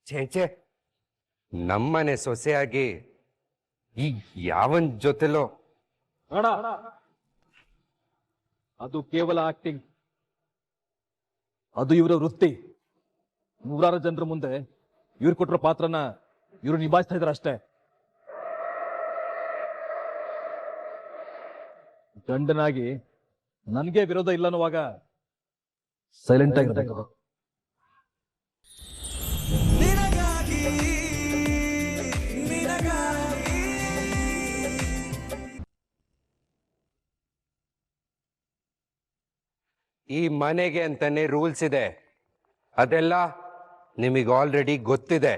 ಛೇಚೆ ನಮ್ಮನೆ ಸೊಸೆಯಾಗಿ ಈ ಯಾವನ್ ಜೊತೆಲೋ ಅಣ್ಣ ಅದು ಕೇವಲ ಆಕ್ಟಿಂಗ್. ಅದು ಇವರ ವೃತ್ತಿ. ನೂರಾರು ಜನರ ಮುಂದೆ ಇವ್ರು ಕೊಟ್ಟಿರೋ ಪಾತ್ರನ ಇವರು ನಿಭಾಯಿಸ್ತಾ ಇದಾರೆ ಅಷ್ಟೇ. ಗಂಡನಾಗಿ ನನಗೆ ವಿರೋಧ ಇಲ್ಲ ಅನ್ನುವಾಗ ಸೈಲೆಂಟ್ ಆಗಿರ್ಬೇಕು. ಈ ಮನೆಗೆ ಅಂತಾನೆ ರೂಲ್ಸ್ ಇದೆ, ಅದೆಲ್ಲ ನಿಮಗೆ ಆಲ್ರೆಡಿ ಗೊತ್ತಿದೆ.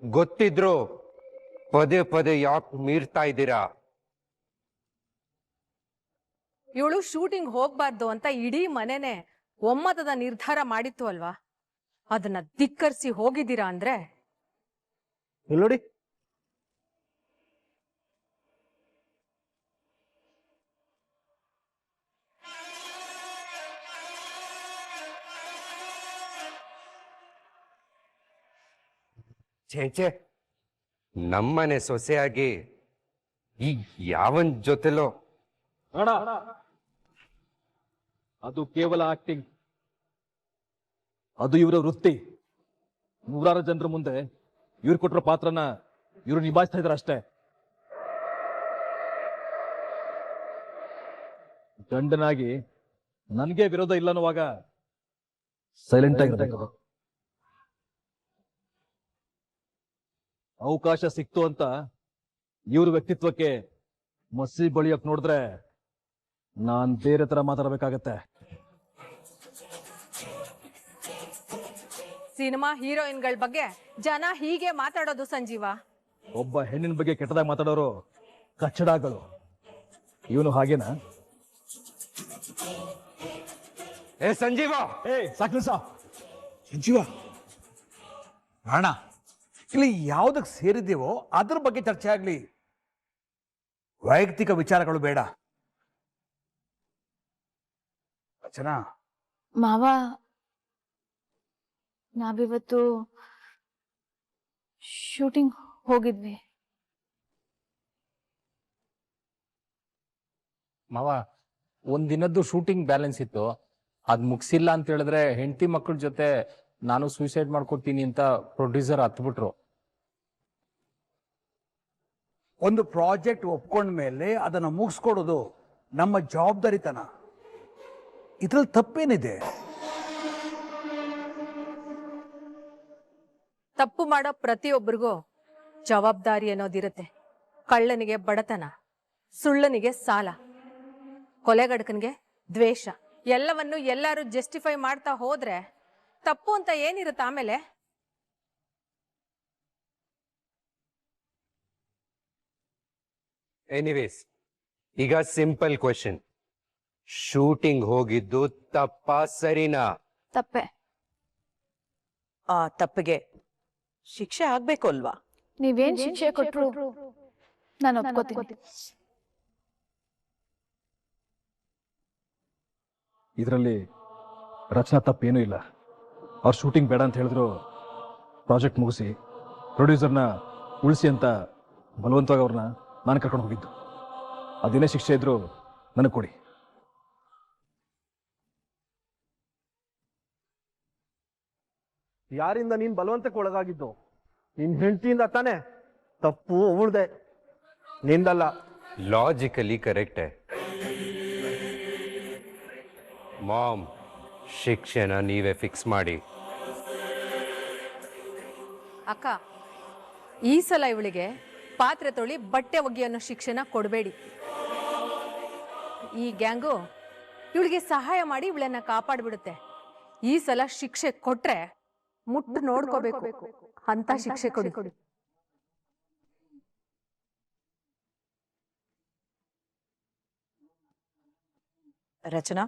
ಗೊತ್ತಿದ್ರು ಪದೇ ಪದೇ ಯಾಕೆ ಮೀರ್ತಾ ಇದ್ದೀರಾ? ಇವಳು ಶೂಟಿಂಗ್ ಹೋಗ್ಬಾರ್ದು ಅಂತ ಇಡೀ ಮನೆನೆ ಒಮ್ಮತದ ನಿರ್ಧಾರ ಮಾಡಿತ್ತು ಅಲ್ವಾ? ಅದನ್ನ ಧಿಕ್ಕರಿಸಿ ಹೋಗಿದ್ದೀರಾ ಅಂದ್ರೆ ನೋಡಿ, ಛೇಚೆ ನಮ್ಮನೆ ಸೊಸೆಯಾಗಿ ಈ ಯಾವನ್ ಜೊತೆಲೋ ಅಣ್ಣ ಅದು ಕೇವಲ ಆಕ್ಟಿಂಗ್. ಅದು ಇವರ ವೃತ್ತಿ. ನೂರಾರು ಜನರ ಮುಂದೆ ಇವ್ರು ಕೊಟ್ಟಿರೋ ಪಾತ್ರನ ಇವರು ನಿಭಾಯಿಸ್ತಾ ಇದಾರೆ ಅಷ್ಟೇ. ಗಂಡನಾಗಿ ನನಗೆ ವಿರೋಧ ಇಲ್ಲ ಅನ್ನುವಾಗ ಸೈಲೆಂಟ್ ಆಗಿರ್ಬೇಕು. ಅವಕಾಶ ಸಿಕ್ತು ಅಂತ ಇವ್ರ ವ್ಯಕ್ತಿತ್ವಕ್ಕೆ ಮಸಿ ಬಳಿಯಕ್ ನೋಡಿದ್ರೆ ನಾನ್ ಬೇರೆ ತರ ಮಾತಾಡಬೇಕಾಗತ್ತೆ. ಸಿನಿಮಾ ಹೀರೋಯಿನ್ಗಳ ಬಗ್ಗೆ ಜನ ಹೀಗೆ ಮಾತಾಡೋದು ಸಂಜೀವ. ಒಬ್ಬ ಹೆಣ್ಣಿನ ಬಗ್ಗೆ ಕೆಟ್ಟದಾಗ ಮಾತಾಡೋರು ಕಚ್ಚಡಗಳು. ಇವನು ಹಾಗೇನಾ? ಏ ಸಂಜೀವ, ಸಾಕು ಸಂಜೀವ, ಅಣ್ಣ ಇಲ್ಲಿ ಯಾವುದಕ್ಕೆ ಸೇರಿದ್ದೀವೋ ಅದ್ರ ಬಗ್ಗೆ ಚರ್ಚೆ ಆಗ್ಲಿ, ವೈಯಕ್ತಿಕ ವಿಚಾರಗಳು ಬೇಡ. ರಚನಾ, ಮಾವ, ನಾವಿವತ್ತು ಶೂಟಿಂಗ್ ಹೋಗಿದ್ವಿ. ಮಾವ, ಒಂದಿನದ್ದು ಶೂಟಿಂಗ್ ಬ್ಯಾಲೆನ್ಸ್ ಇತ್ತು, ಅದ್ ಮುಗಿಸಿಲ್ಲ ಅಂತ ಹೇಳಿದ್ರೆ ಹೆಂಡತಿ ಮಕ್ಕಳ ಜೊತೆ ನಾನು ಸೂಸೈಡ್ ಮಾಡ್ಕೊತೀನಿ ಅಂತ ಪ್ರೊಡ್ಯೂಸರ್ ಹತ್ಬಿಟ್ರು. ಒಂದು ಪ್ರಾಜೆಕ್ಟ್ ಒಪ್ಕೊಂಡ ಮೇಲೆ ಅದನ್ನು ಮುಗಿಸ್ಕೊಡೋದು ನಮ್ಮ ಜವಾಬ್ದಾರಿತನ. ಇದ್ರಲ್ಲಿ ತಪ್ಪೇನಿದೆ? ತಪ್ಪು ಮಾಡೋ ಪ್ರತಿಯೊಬ್ಬರಿಗೂ ಜವಾಬ್ದಾರಿ ಅನ್ನೋದಿರುತ್ತೆ. ಕಳ್ಳನಿಗೆ ಬಡತನ, ಸುಳ್ಳನಿಗೆ ಸಾಲ, ಕೊಲೆಗಡಕನಿಗೆ ದ್ವೇಷ, ಎಲ್ಲವನ್ನು ಎಲ್ಲರೂ ಜಸ್ಟಿಫೈ ಮಾಡ್ತಾ ಹೋದ್ರೆ ತಪ್ಪು ಅಂತ ಏನಿರುತ್ತೆ ಆಮೇಲೆ? ಎನಿವೇಸ್, ಈಗ ಸಿಂಪಲ್ ಕ್ವೆಶ್ಚನ್, ಶೂಟಿಂಗ್ ಹೋಗಿದ್ದು ತಪ್ಪಾ ಸರಿನಾ? ತಪ್ಪೆ. ಆ ತಪ್ಪಿಗೆ ಶಿಕ್ಷೆ ಆಗ್ಬೇಕು ಅಲ್ವಾ? ನೀವೇನ್ ಶಿಕ್ಷೆ ಕೊಟ್ರು ನಾನು ಒಪ್ಕೋತೀನಿ. ಇದರಲ್ಲಿ ರಚನಾ ತಪ್ಪೇನೂ ಇಲ್ಲ. ಅವ್ರು ಶೂಟಿಂಗ್ ಬೇಡ ಅಂತ ಹೇಳಿದ್ರು, ಪ್ರಾಜೆಕ್ಟ್ ಮುಗಿಸಿ ಪ್ರೊಡ್ಯೂಸರ್ನ ಉಳಿಸಿ ಅಂತ ಬಲವಂತವಾಗಿ ಅವ್ರನ್ನ ನಾನು ಕರ್ಕೊಂಡು ಹೋಗಿದ್ದು. ಅದೇನೇ ಶಿಕ್ಷೆ ಇದ್ರು ನನಗೆ ಕೊಡಿ. ಯಾರಿಂದ ನೀನ್ ಬಲವಂತಕ್ಕೆ ಒಳಗಾಗಿದ್ದು? ನಿನ್ ಹೆಂಡತಿಯಿಂದ ತಾನೆ? ತಪ್ಪು ಅವಳ್ದೆ, ನಿಂದಲ್ಲ. ಲಾಜಿಕಲಿ ಕರೆಕ್ಟೇ ಮಾಮ್, ಶಿಕ್ಷೆನ ನೀವೇ ಫಿಕ್ಸ್ ಮಾಡಿ. ಅಕ್ಕ, ಈ ಸಲ ಇವಳಿಗೆ ಪಾತ್ರೆ ತೊಳಿ ಬಟ್ಟೆ ಒಗಿ ಅನ್ನೋ ಶಿಕ್ಷೆನ ಕೊಡಬೇಡಿ. ಈ ಗ್ಯಾಂಗು ಇವಳಿಗೆ ಸಹಾಯ ಮಾಡಿ ಇವಳನ್ನ ಕಾಪಾಡ್ಬಿಡುತ್ತೆ. ಈ ಸಲ ಶಿಕ್ಷೆ ಕೊಟ್ರೆ ಮುಟ್ಟು ನೋಡ್ಕೋಬೇಕು ಅಂತ ಶಿಕ್ಷೆ ಕೊಡಿ. ರಚನಾ,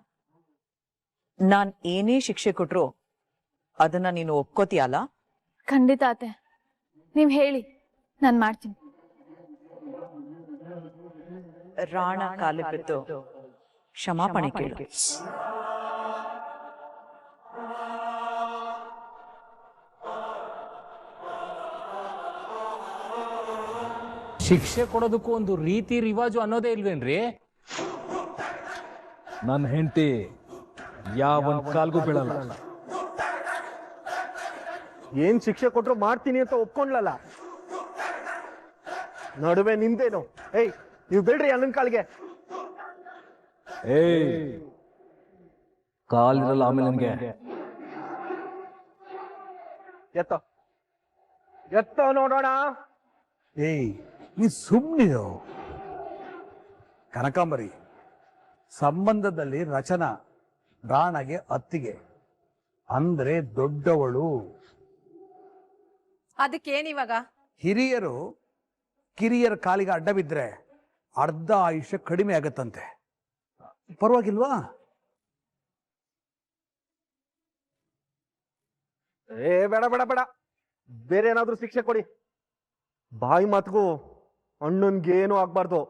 ನಾನ್ ಏನೇ ಶಿಕ್ಷೆ ಕೊಟ್ರು ಅದನ್ನ ನೀನು ಒಪ್ಕೋತೀಯಲ್ಲ? ಖಂಡಿತ ಆತೆ, ನೀವ್ ಹೇಳಿ, ನಾನ್ ಮಾಡ್ತೀನಿ. ರಾಣ ಕಾಲು ಬಿದ್ದು ಕ್ಷಮಾಪಣೆ ಕೇಳು. ಶಿಕ್ಷೆ ಕೊಡೋದಕ್ಕೂ ಒಂದು ರೀತಿ ರಿವಾಜು ಅನ್ನೋದೇ ಇಲ್ವೇನ್ರಿ? ನನ್ನ ಹೆಂಡತಿ ಯಾವ ಕಾಲ್ಗೂ ಬೀಳಲ್ಲ. ಏನ್ ಶಿಕ್ಷೆ ಕೊಟ್ರು ಮಾಡ್ತೀನಿ ಅಂತ ಒಪ್ಕೊಂಡ್ಲಲ್ಲ, ನಡುವೆ ನಿಮ್ದೇನು? ಏಯ್, ನೀವು ಬಿಡ್ರಿ ಅಣ್ಣನ ಕಾಲ್ಗೆ. ಏಯ್, ಕಾಲಿರಲ್ಲ ಆಮೇಲೆ ನನಗೆ. ಎತ್ತ ಎತ್ತ ನೋಡೋಣ. ಏಯ್, ನೀ ಸುಮ್ಮನಿರು. ಕನಕಾಂಬರಿ, ಸಂಬಂಧದಲ್ಲಿ ರಚನಾ ರಾಣಗೆ ಅತ್ತಿಗೆ ಅಂದ್ರೆ ದೊಡ್ಡವಳು. ಅದಕ್ಕೇನಿವಾಗ? ಹಿರಿಯರು ಕಿರಿಯರ ಕಾಲಿಗೆ ಅಡ್ಡ ಬಿದ್ರೆ ಅರ್ಧ ಆಯುಷ್ಯ ಕಡಿಮೆ ಆಗತ್ತಂತೆ. ಪರವಾಗಿಲ್ವಾ? ಬೇಡ ಬೇಡ ಬೇಡ, ಬೇರೆ ಏನಾದ್ರೂ ಶಿಕ್ಷೆ ಕೊಡಿ. ಬಾಯಿ ಮಾತ್ಗೂ ಅಣ್ಣನ್ಗೇನು ಆಗ್ಬಾರ್ದು.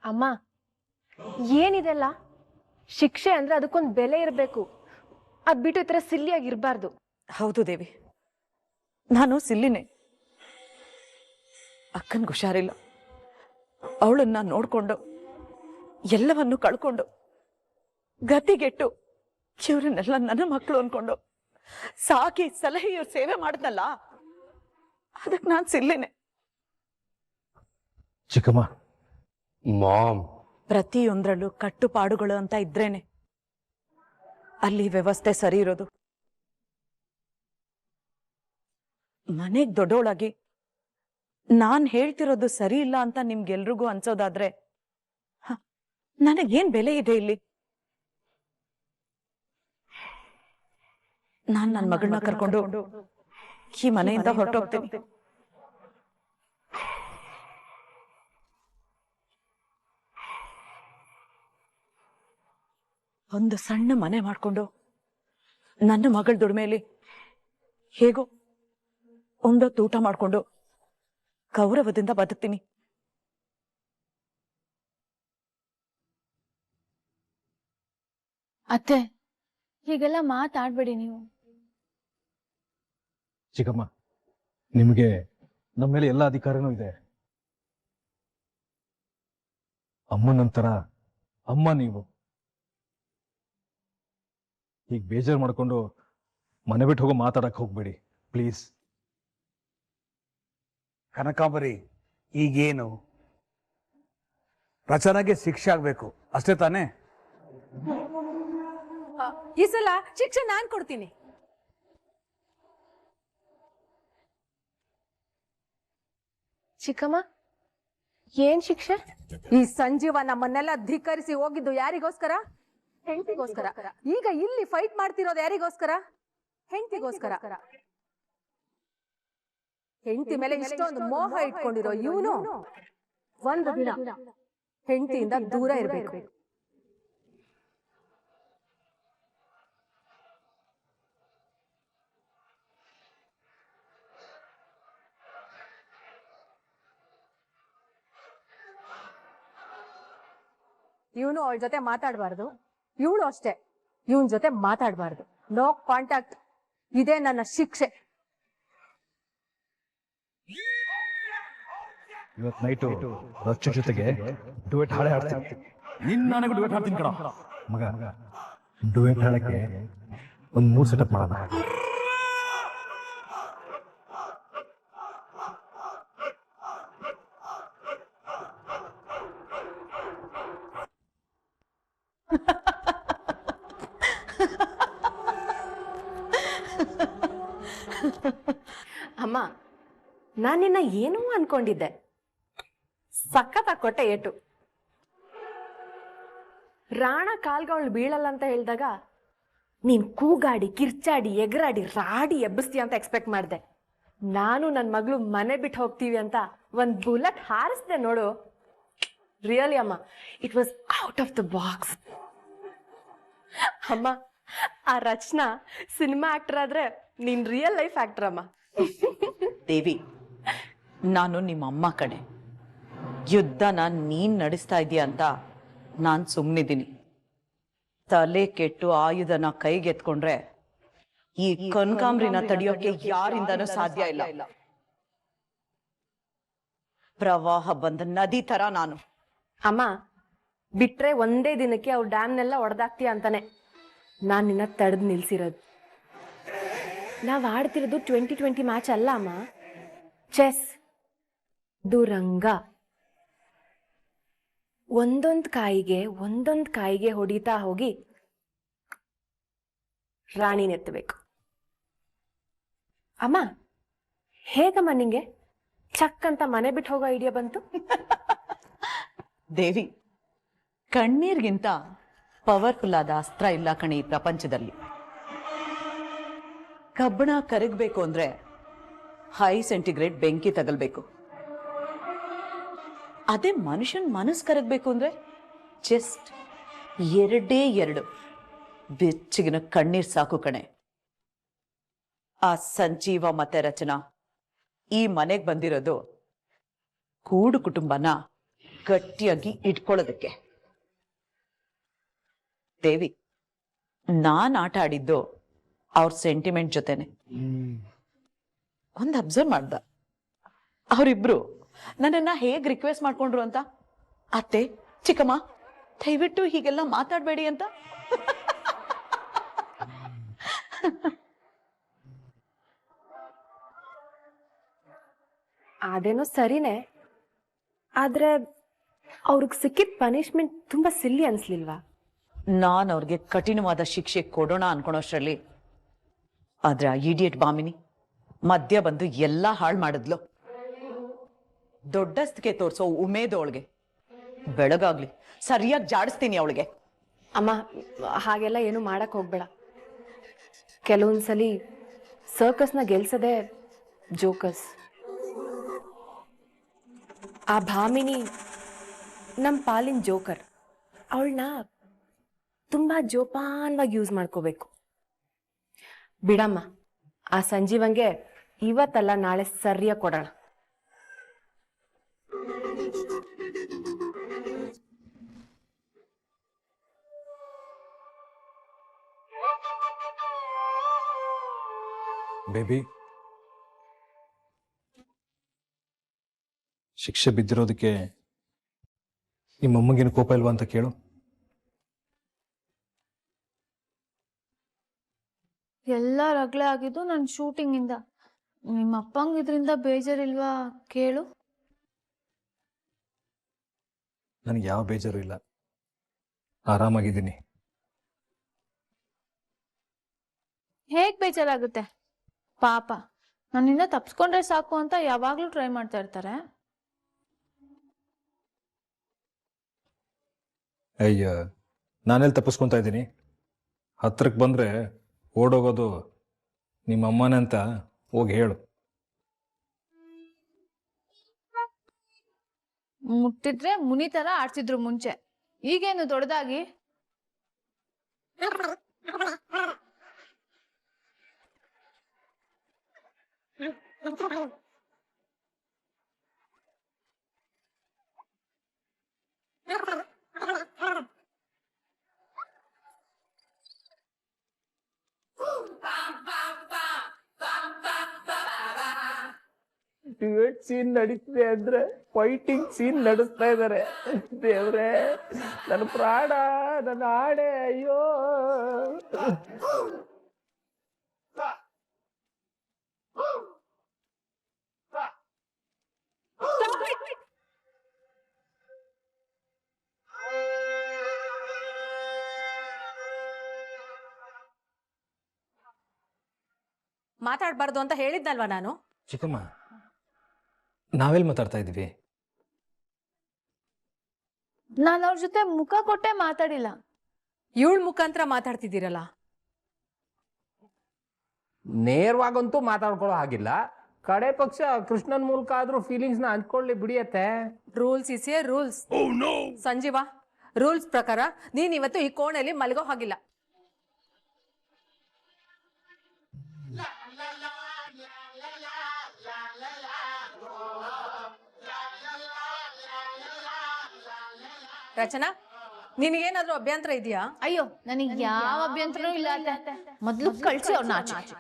ಅಮ್ಮ, ಏನಿದೆಲ್ಲ? ಶಿಕ್ಷೆ ಅಂದ್ರೆ ಅದಕ್ಕೊಂದು ಬೆಲೆ ಇರಬೇಕು. ಅದ್ ಬಿಟ್ಟು ಈ ತರ ಸಿಲ್ಲಿಯಾಗಿರ್ಬಾರ್ದು. ಹೌದು ದೇವಿ, ನಾನು ಸಿಲ್ಲಿನೇ. ಅಕ್ಕನ್ಗೆ ಹುಷಾರಿಲ್ಲ. ಅವಳನ್ನ ನೋಡ್ಕೊಂಡು ಎಲ್ಲವನ್ನು ಕಳ್ಕೊಂಡು ಗತಿಗೆಟ್ಟು ಇವ್ರನ್ನೆಲ್ಲ ನನ್ನ ಮಕ್ಕಳು ಅನ್ಕೊಂಡು ಸಾಕಿ ಸಲಹೆ ಇವ್ರ ಸೇವೆ ಮಾಡಿದ್ನಲ್ಲ, ಅದಕ್ಕೆ ನಾನು ಸಿಲ್ಲಿನೇ. ಚಿಕ್ಕಮ್ಮ, ಮಾಮ್, ಪ್ರತಿಯೊಂದ್ರಲ್ಲೂ ಕಟ್ಟುಪಾಡುಗಳು ಅಂತ ಇದ್ರೇನೆ ಅಲ್ಲಿ ವ್ಯವಸ್ಥೆ ಸರಿ ಇರೋದು. ಮನೆಗ್ ದೊಡ್ಡೋಳಾಗಿ ನಾನ್ ಹೇಳ್ತಿರೋದು ಸರಿ ಇಲ್ಲ ಅಂತ ನಿಮ್ಗೆಲ್ರಿಗೂ ಅನ್ಸೋದಾದ್ರೆ ನನಗೇನ್ ಬೆಲೆ ಇದೆ ಇಲ್ಲಿ? ನಾನ್ ನನ್ನ ಮಗಳನ್ನ ಕರ್ಕೊಂಡು ಈ ಮನೆಯಿಂದ ಹೊರಟೋಗ್ತೀನಿ. ಒಂದು ಸಣ್ಣ ಮನೆ ಮಾಡ್ಕೊಂಡು ನನ್ನ ಮಗಳ ದುಡಿಮೆಯಲ್ಲಿ ಹೇಗೋ ಒಂದೊತ್ತು ಊಟ ಮಾಡ್ಕೊಂಡು ಗೌರವದಿಂದ ಬದುಕ್ತೀನಿ. ಅತ್ತೆ, ಹೀಗೆಲ್ಲ ಮಾತಾಡ್ಬೇಡಿ ನೀವು. ಚಿಕ್ಕಮ್ಮ, ನಿಮಗೆ ನಮ್ಮ ಮೇಲೆ ಎಲ್ಲ ಅಧಿಕಾರನೂ ಇದೆ. ಅಮ್ಮನ ನಂತರ ಅಮ್ಮ ನೀವು. ಈಗ ಬೇಜಾರು ಮಾಡ್ಕೊಂಡು ಮನೆ ಬಿಟ್ಟು ಹೋಗೋ ಮಾತಾಡಕ್ ಹೋಗ್ಬೇಡಿ ಪ್ಲೀಸ್. ಕನಕಾಂಬರಿ, ಈಗೇನು? ರಚನೆಗೆ ಶಿಕ್ಷೆ ಆಗ್ಬೇಕು ಅಷ್ಟೇ ತಾನೇ? ಈ ಸಲ ಶಿಕ್ಷೆ ನಾನ್ ಕೊಡ್ತೀನಿ. ಚಿಕ್ಕಮ್ಮ, ಏನ್ ಶಿಕ್ಷೆ? ಈ ಸಂಜೀವ ನಮ್ಮನ್ನೆಲ್ಲ ಧಿಕ್ಕರಿಸಿ ಹೋಗಿದ್ದು ಯಾರಿಗೋಸ್ಕರ? ಹೆಂಡತಿಗೋಸ್ಕರ. ಈಗ ಇಲ್ಲಿ ಫೈಟ್ ಮಾಡ್ತಿರೋದು ಯಾರಿಗೋಸ್ಕರ? ಹೆಂಡತಿಗೋಸ್ಕರ. ಹೆಂಡತಿ ಮೇಲೆ ಇಷ್ಟೊಂದು ಮೋಹ ಇಟ್ಕೊಂಡಿರೋ ಇವನು ಒಂದು ದಿನ ಹೆಂಡತಿಯಿಂದ ದೂರ ಇರಬೇಕು. ಇವನು ಅವಳ ಜೊತೆ ಮಾತಾಡಬಾರ್ದು, ಇವಳು ಅಷ್ಟೇ ಇವನ್ ಜೊತೆ ಮಾತಾಡಬಾರ್ದು. No contact. ಇದೇ ನನ್ನ ಶಿಕ್ಷೆ. ಇವತ್ತು ನೈಟು ರಚ್ಚ ಜೊತೆಗೆ ಡುವೆಟ್ ಹಾಡೇ ಹಾಡ್ತೀನಿ. ನನಗೂ ಡುವೆಟ್ ಹಾಡ್ತೀನಿ ಕಣ ಮಗ. ಡುವೆಟ್ ಹಾಡಕ್ಕೆ ಒಂದು 3 ಸೆಟಪ್ ಮಾಡೋಣ. ಅಮ್ಮ, ನಾನು ನಿನ್ನ ಏನೂ ಅನ್ಕೊಂಡಿದ್ದೆ. ಸಖತ್ತಾಗಿ ಕೊಟ್ಟೆ ಏಟು. ರಾಣ ಕಾಲ್ಗವಳು ಬೀಳಲ್ಲ ಅಂತ ಹೇಳಿದಾಗ ನೀನ್ ಕೂಗಾಡಿ ಕಿರ್ಚಾಡಿ ಎಗರಾಡಿ ರಾಡಿ ಎಬ್ಬಿಸ್ತೀಯ ಅಂತ ಎಕ್ಸ್ಪೆಕ್ಟ್ ಮಾಡಿದೆ. ನಾನು ನನ್ನ ಮಗಳು ಮನೆ ಬಿಟ್ಟು ಹೋಗ್ತೀವಿ ಅಂತ ಒಂದು ಬುಲೆಟ್ ಹಾರಿಸ್ದೆ ನೋಡು. ರಿಯಲಿ ಅಮ್ಮ, it was out of the box. ಅಮ್ಮ, ಆ ರಚನಾ ಸಿನಿಮಾ ಆಕ್ಟರ್ ಆದ್ರೆ ನೀನ್ ರಿಯಲ್ ಲೈಫ್ ಆಕ್ಟರ್ ಅಮ್ಮ. ದೇವಿ, ನಾನು ನಿಮ್ಮ ಅಮ್ಮ ಕಡೆ. ಯುದ್ಧನ ನೀನ್ ನಡೆಸ್ತಾ ಇದೀಯ ಅಂತ ನಾನ್ ಸುಮ್ಮನಿದ್ದೀನಿ. ತಲೆ ಕೆಟ್ಟು ಆಯುಧನ ಕೈಗೆತ್ಕೊಂಡ್ರೆ ಈ ಕನಕಾಂಬ್ರಿನ ತಡೆಯೋಕೆ ಯಾರಿಂದನೂ ಸಾಧ್ಯ ಇಲ್ಲ. ಪ್ರವಾಹ ಬಂದ ನದಿ ತರ ನಾನು. ಅಮ್ಮ ಬಿಟ್ರೆ ಒಂದೇ ದಿನಕ್ಕೆ ಅವ್ರು ಡ್ಯಾಮ್ನೆಲ್ಲ ಒಡೆದಾಕ್ತೀಯ ಅಂತಾನೆ ನಾನು ನಿನ್ನ ತಡೆದು ನಿಲ್ಸಿರೋದು. ನಾವು ಆಡ್ತಿರೋದು 2020 ಮ್ಯಾಚ್ ಅಲ್ಲ ಅಮ್ಮ, ಚೆಸ್ ದುರಂಗ. ಒಂದೊಂದು ಕಾಯಿಗೆ ಹೊಡಿತಾ ಹೋಗಿ ರಾಣಿನೆತ್ತಬೇಕು. ಅಮ್ಮ ಹೇಗಮ್ಮ ನಿಂಗೆ ಚಕ್ ಅಂತ ಮನೆ ಬಿಟ್ಟು ಹೋಗೋ ಐಡಿಯಾ ಬಂತು? ದೇವಿ, ಕಣ್ಣೀರ್ಗಿಂತ ಪವರ್ಫುಲ್ ಆದ ಅಸ್ತ್ರ ಇಲ್ಲ ಕಣೆ ಈ ಪ್ರಪಂಚದಲ್ಲಿ. ಕಬ್ಬಣ ಕರಗಬೇಕು ಅಂದ್ರೆ ಹೈ ಸೆಂಟಿಗ್ರೇಡ್ ಬೆಂಕಿ ತಗಲ್ಬೇಕು. ಅದೇ ಮನುಷ್ಯನ್ ಮನಸ್ಸು ಕರಗಬೇಕು ಅಂದ್ರೆ ಜಸ್ಟ್ 2 ಬೆಚ್ಚಗಿನ ಕಣ್ಣೀರ್ ಸಾಕು ಕಣೆ. ಆ ಸಂಜೀವ ಮತ್ತೆ ರಚನಾ ಈ ಮನೆಗ್ ಬಂದಿರೋದು ಕೂಡು ಕುಟುಂಬನ ಗಟ್ಟಿಯಾಗಿ ಇಟ್ಕೊಳ್ಳೋದಕ್ಕೆ. ದೇವಿ, ನಾನ್ ಆಟ ಆಡಿದ್ದು ಅವ್ರ ಸೆಂಟಿಮೆಂಟ್ ಜೊತೆನೆ. ಒಂದ್ ಅಬ್ಸರ್ವ್ ಮಾಡ್ದ, ಅವರಿಬ್ರು ನನ್ನನ್ನ ಹೇಗ್ ರಿಕ್ವೆಸ್ಟ್ ಮಾಡ್ಕೊಂಡ್ರು ಅಂತ. ಅತ್ತೆ, ಚಿಕ್ಕಮ್ಮ, ದಯವಿಟ್ಟು ಹೀಗೆಲ್ಲ ಮಾತಾಡ್ಬೇಡಿ ಅಂತ. ಅದೇನೋ ಸರಿನೇ, ಆದ್ರೆ ಅವ್ರಿಗೆ ಸಿಕ್ಕಿದ ಪನಿಷ್ಮೆಂಟ್ ತುಂಬಾ ಸಿಲ್ಲಿ ಅನ್ಸ್ಲಿಲ್ವಾ? ನಾನ್ ಅವ್ರಿಗೆ ಕಠಿಣವಾದ ಶಿಕ್ಷೆ ಕೊಡೋಣ ಅನ್ಕೊಳೋಷ್ಟ್ರಲ್ಲಿ ಆದ್ರೆ ಆ ಇಡಿಯಟ್ ಬಾಮಿನಿ ಮಧ್ಯ ಬಂದು ಎಲ್ಲಾ ಹಾಳು ಮಾಡಿದ್ಲು. ದೊಡ್ಡಸ್ತಿಗೆ ತೋರ್ಸೋ ಉಮೇದೊಳಗೆ ಬೆಳಗಾಗ್ಲಿ ಸರಿಯಾಗಿ ಜಾಡಿಸ್ತೀನಿ ಅವಳಿಗೆ. ಅಮ್ಮ ಹಾಗೆಲ್ಲ ಏನು ಮಾಡಕ್ ಹೋಗ್ಬೇಡ. ಕೆಲವೊಂದ್ಸಲಿ ಸರ್ಕಸ್ನ ಗೆಲ್ಸದೆ ಜೋಕಸ್. ಆ ಭಾಮಿನಿ ನಮ್ಮ ಪಾಲಿನ ಜೋಕರ್. ಅವಳನ್ನ ತುಂಬಾ ಜೋಪಾನವಾಗಿ ಯೂಸ್ ಮಾಡ್ಕೋಬೇಕು. ಬಿಡಮ್ಮ, ಆ ಸಂಜೀವಂಗೆ ಇವತ್ತಲ್ಲ ನಾಳೆ ಸರಿಯಾಗಿ ಕೊಡೋಣ. ಬೇಬಿ, ಶಿಕ್ಷೆ ಬಿದ್ದಿರೋದಕ್ಕೆ ನಿಮ್ಮಮ್ಮಗೇನು ಕೋಪ ಇಲ್ವಾ ಅಂತ ಕೇಳು. ಎಲ್ಲ ರಗಳೆ ಆಗಿದ್ದು ನನ್ನ ಶೂಟಿಂಗಿಂದ. ನಿಮ್ಮ ಅಪ್ಪಂಗೆ ಇದರಿಂದ ಬೇಜಾರಿಲ್ವಾ ಕೇಳು. ನನಗೆ ಯಾವ ಬೇಜಾರು ಇಲ್ಲ, ಆರಾಮಾಗಿದ್ದೀನಿ. ಹೇಗ್ ಬೇಜಾರಾಗುತ್ತೆ ಪಾಪ. ನನ್ನಿಂದ ತಪ್ಸ್ಕೊಂಡ್ರೆ ಸಾಕು ಅಂತ ಯಾವಾಗ್ಲೂ ಟ್ರೈ ಮಾಡ್ತಾ ಇರ್ತಾರೆ. ಅಯ್ಯ, ನಾನೆಲ್ಲಿ ತಪ್ಪಿಸ್ಕೊತಾ ಇದ್ದೀನಿ? ಹತ್ರಕ್ಕೆ ಬಂದರೆ ಓಡೋಗೋದು ನಿಮ್ಮ ಅಮ್ಮನೇ ಅಂತ ಹೋಗಿ ಹೇಳು. ಮುಟ್ಟಿದ್ರೆ ಮುನಿ ತರ ಆಡ್ತಿದ್ರು ಮುಂಚೆ, ಈಗೇನು ದೊಡ್ಡದಾಗಿ. ಡಿಬೇಟ್ ಸೀನ್ ನಡೀತಿದೆ ಅಂದ್ರೆ ಫೈಟಿಂಗ್ ಸೀನ್ ನಡೆಸ್ತಾ ಇದ್ದಾರೆ. ದೇವ್ರೆ, ನನ್ನ ಪ್ರಾಣ, ನನ್ನ ಆಡೆ, ಅಯ್ಯೋ. ಮಾತಾಡ್ಬಾರ್ದು ಅಂತ ಹೇಳಿದ್ನಲ್ವಾ ನಾನು? ಚಿಕ್ಕಮ್ಮ, ನಾವೆಲ್ಲಿ ಮಾತಾಡ್ತಾ ಇದ್ದೀವಿ? ನಾನು ಅವ್ರ ಜೊತೆ ಮುಖ ಕೊಟ್ಟೆ ಮಾತಾಡಿಲ್ಲ. ಇವಳ ಮುಖಾಂತರ ಮಾತಾಡ್ತಿದ್ದೀರಲ್ಲ. ನೇರವಾಗಂತೂ ಮಾತಾಡ್ಕೊಳ್ಳೋ ಹಾಗಿಲ್ಲ. ಕಡೆ ಪಕ್ಷ ಕೃಷ್ಣನ್ ಮೂಲಕ ಆದ್ರೂ ಫೀಲಿಂಗ್ಸ್ ನ ಹಂಚ್ಕೊಳ್ಳಿ ಬಿಡಿಯತ್ತೆ. Rules is a rules. Sanjeeva, rules ಪ್ರಕಾರ ನೀನ್ ಇವತ್ತು ಈ ಕೋಣೆಯಲ್ಲಿ ಮಲಗೋ ಹಾಗಿಲ್ಲ. ರಚನಾ, ನಿನಗೇನಾದ್ರೂ ಅಭ್ಯಂತರ ಇದೆಯಾ? ಅಯ್ಯೋ ನನಗೆ ಯಾವ ಅಭ್ಯಂತರನೂ ಇಲ್ಲ ಅತ್ತೆ. ಮೊದ್ಲು ಕಳ್ಸಿ ಅವ್ರನ್ನ ಆಚೆ.